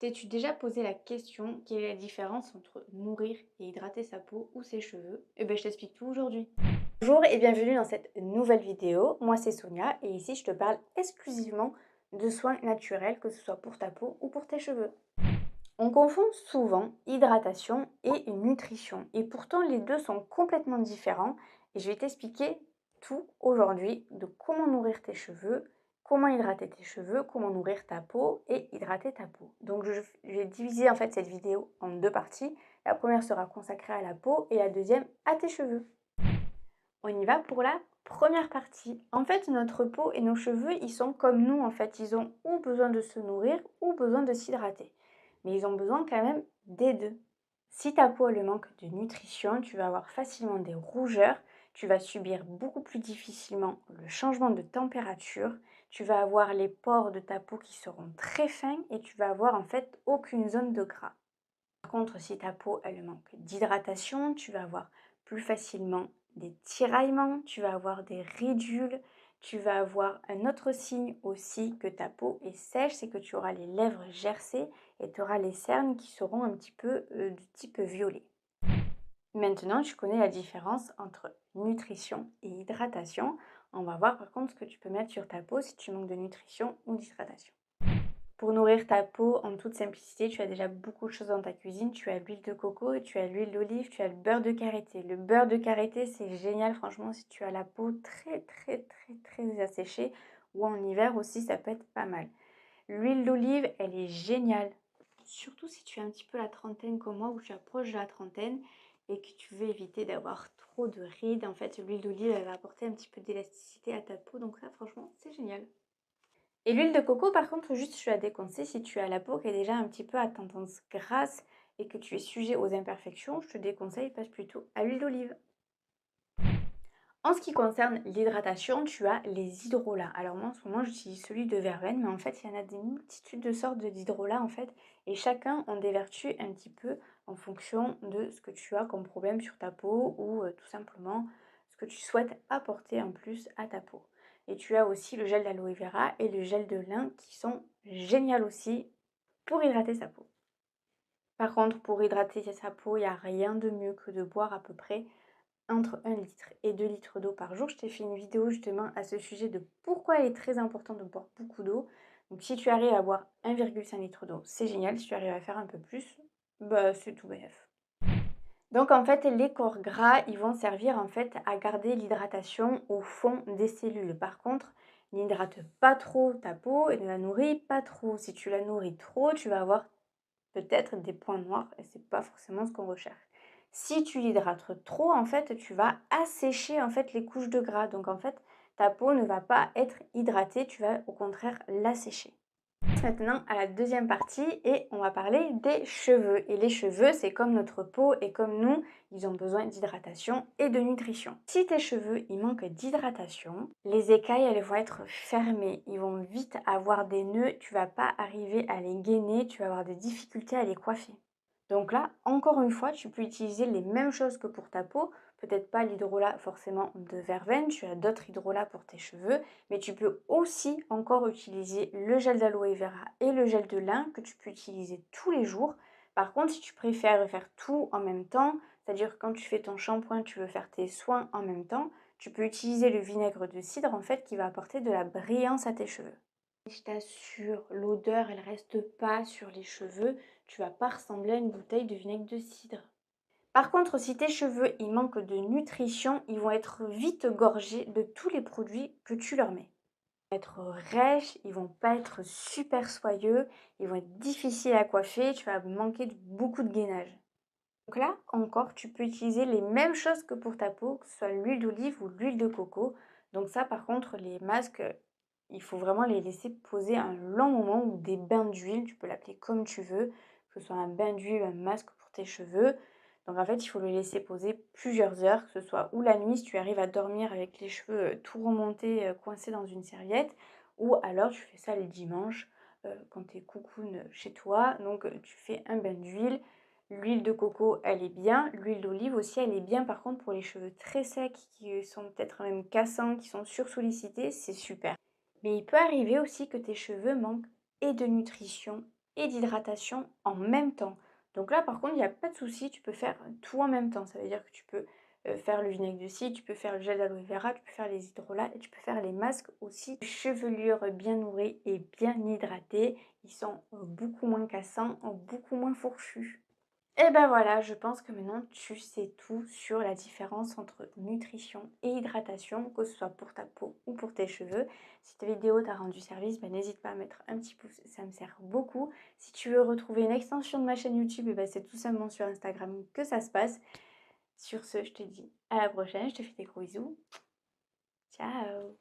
T'es-tu déjà posé la question quelle est la différence entre nourrir et hydrater sa peau ou ses cheveux? Eh bien, je t'explique tout aujourd'hui. Bonjour et bienvenue dans cette nouvelle vidéo. Moi, c'est Sonia et ici, je te parle exclusivement de soins naturels, que ce soit pour ta peau ou pour tes cheveux. On confond souvent hydratation et nutrition et pourtant les deux sont complètement différents et je vais t'expliquer tout aujourd'hui de comment nourrir tes cheveux, comment hydrater tes cheveux, comment nourrir ta peau et hydrater ta peau. Donc je vais diviser en fait cette vidéo en deux parties. La première sera consacrée à la peau et la deuxième à tes cheveux. On y va pour la première partie. En fait, notre peau et nos cheveux, ils sont comme nous en fait. Ils ont ou besoin de se nourrir ou besoin de s'hydrater. Mais ils ont besoin quand même des deux. Si ta peau a le manque de nutrition, tu vas avoir facilement des rougeurs, tu vas subir beaucoup plus difficilement le changement de température, tu vas avoir les pores de ta peau qui seront très fins et tu vas avoir en fait aucune zone de gras. Par contre, si ta peau a le manque d'hydratation, tu vas avoir plus facilement des tiraillements, tu vas avoir des ridules, tu vas avoir un autre signe aussi que ta peau est sèche, c'est que tu auras les lèvres gercées et tu auras les cernes qui seront un petit peu du type violet. Maintenant, tu connais la différence entre nutrition et hydratation. On va voir par contre ce que tu peux mettre sur ta peau si tu manques de nutrition ou d'hydratation. Pour nourrir ta peau en toute simplicité, tu as déjà beaucoup de choses dans ta cuisine. Tu as l'huile de coco, tu as l'huile d'olive, tu as le beurre de karité. Le beurre de karité, c'est génial franchement si tu as la peau très asséchée ou en hiver aussi, ça peut être pas mal. L'huile d'olive, elle est géniale. Surtout si tu as un petit peu la trentaine comme moi ou tu approches de la trentaine et que tu veux éviter d'avoir trop de rides. En fait, l'huile d'olive, elle va apporter un petit peu d'élasticité à ta peau. Donc ça, franchement, c'est génial. Et l'huile de coco, par contre, juste je la déconseille si tu as la peau qui est déjà un petit peu à tendance grasse et que tu es sujet aux imperfections, je te déconseille, passe plutôt à l'huile d'olive. En ce qui concerne l'hydratation, tu as les hydrolats. Alors moi, en ce moment, j'utilise celui de verveine, mais en fait, il y en a des multitudes de sortes d'hydrolats, en fait, et chacun ont des vertus un petit peu en fonction de ce que tu as comme problème sur ta peau ou tout simplement ce que tu souhaites apporter en plus à ta peau. Et tu as aussi le gel d'aloe vera et le gel de lin qui sont géniaux aussi pour hydrater sa peau. Par contre, pour hydrater sa peau, il n'y a rien de mieux que de boire à peu près entre 1 litre et 2 litres d'eau par jour. Je t'ai fait une vidéo justement à ce sujet de pourquoi il est très important de boire beaucoup d'eau. Donc si tu arrives à boire 1,5 litre d'eau, c'est génial. Si tu arrives à faire un peu plus, bah c'est tout bénef. Donc en fait, les corps gras, ils vont servir en fait à garder l'hydratation au fond des cellules. Par contre, n'hydrate pas trop ta peau et ne la nourris pas trop. Si tu la nourris trop, tu vas avoir peut-être des points noirs et c'est pas forcément ce qu'on recherche. Si tu l'hydrates trop, en fait, tu vas assécher en fait les couches de gras. Donc en fait, ta peau ne va pas être hydratée, tu vas au contraire l'assécher. Maintenant à la deuxième partie et on va parler des cheveux. Et les cheveux, c'est comme notre peau et comme nous, ils ont besoin d'hydratation et de nutrition. Si tes cheveux, ils manquent d'hydratation, les écailles, elles vont être fermées. Ils vont vite avoir des nœuds, tu vas pas arriver à les gainer, tu vas avoir des difficultés à les coiffer. Donc là, encore une fois, tu peux utiliser les mêmes choses que pour ta peau. Peut-être pas l'hydrolat forcément de verveine, tu as d'autres hydrolats pour tes cheveux, mais tu peux aussi encore utiliser le gel d'aloe vera et le gel de lin que tu peux utiliser tous les jours. Par contre, si tu préfères faire tout en même temps, c'est-à-dire quand tu fais ton shampoing, tu veux faire tes soins en même temps, tu peux utiliser le vinaigre de cidre en fait qui va apporter de la brillance à tes cheveux. Je t'assure, l'odeur, elle reste pas sur les cheveux. Tu vas pas ressembler à une bouteille de vinaigre de cidre. Par contre, si tes cheveux ils manquent de nutrition, ils vont être vite gorgés de tous les produits que tu leur mets. Ils vont être rêches, ils vont pas être super soyeux, ils vont être difficiles à coiffer, tu vas manquer de beaucoup de gainage. Donc là encore, tu peux utiliser les mêmes choses que pour ta peau, que ce soit l'huile d'olive ou l'huile de coco. Donc ça, par contre, les masques, il faut vraiment les laisser poser un long moment ou des bains d'huile, tu peux l'appeler comme tu veux, que ce soit un bain d'huile, un masque pour tes cheveux. Donc en fait, il faut le laisser poser plusieurs heures, que ce soit ou la nuit si tu arrives à dormir avec les cheveux tout remontés, coincés dans une serviette, ou alors tu fais ça le dimanche quand tu es cocoon chez toi. Donc tu fais un bain d'huile. L'huile de coco, elle est bien. L'huile d'olive aussi, elle est bien. Par contre, pour les cheveux très secs, qui sont peut-être même cassants, qui sont sursollicités, c'est super. Mais il peut arriver aussi que tes cheveux manquent et de nutrition et d'hydratation en même temps. Donc là, par contre, il n'y a pas de souci, tu peux faire tout en même temps. Ça veut dire que tu peux faire le vinaigre de cidre, tu peux faire le gel d'aloe vera, tu peux faire les hydrolats et tu peux faire les masques aussi. Chevelure bien nourrie et bien hydratée, ils sont beaucoup moins cassants, beaucoup moins fourchus. Et ben voilà, je pense que maintenant tu sais tout sur la différence entre nutrition et hydratation, que ce soit pour ta peau ou pour tes cheveux. Si ta vidéo t'a rendu service, ben n'hésite pas à mettre un petit pouce, ça me sert beaucoup. Si tu veux retrouver une extension de ma chaîne YouTube, ben c'est tout simplement sur Instagram que ça se passe. Sur ce, je te dis à la prochaine, je te fais des gros bisous. Ciao!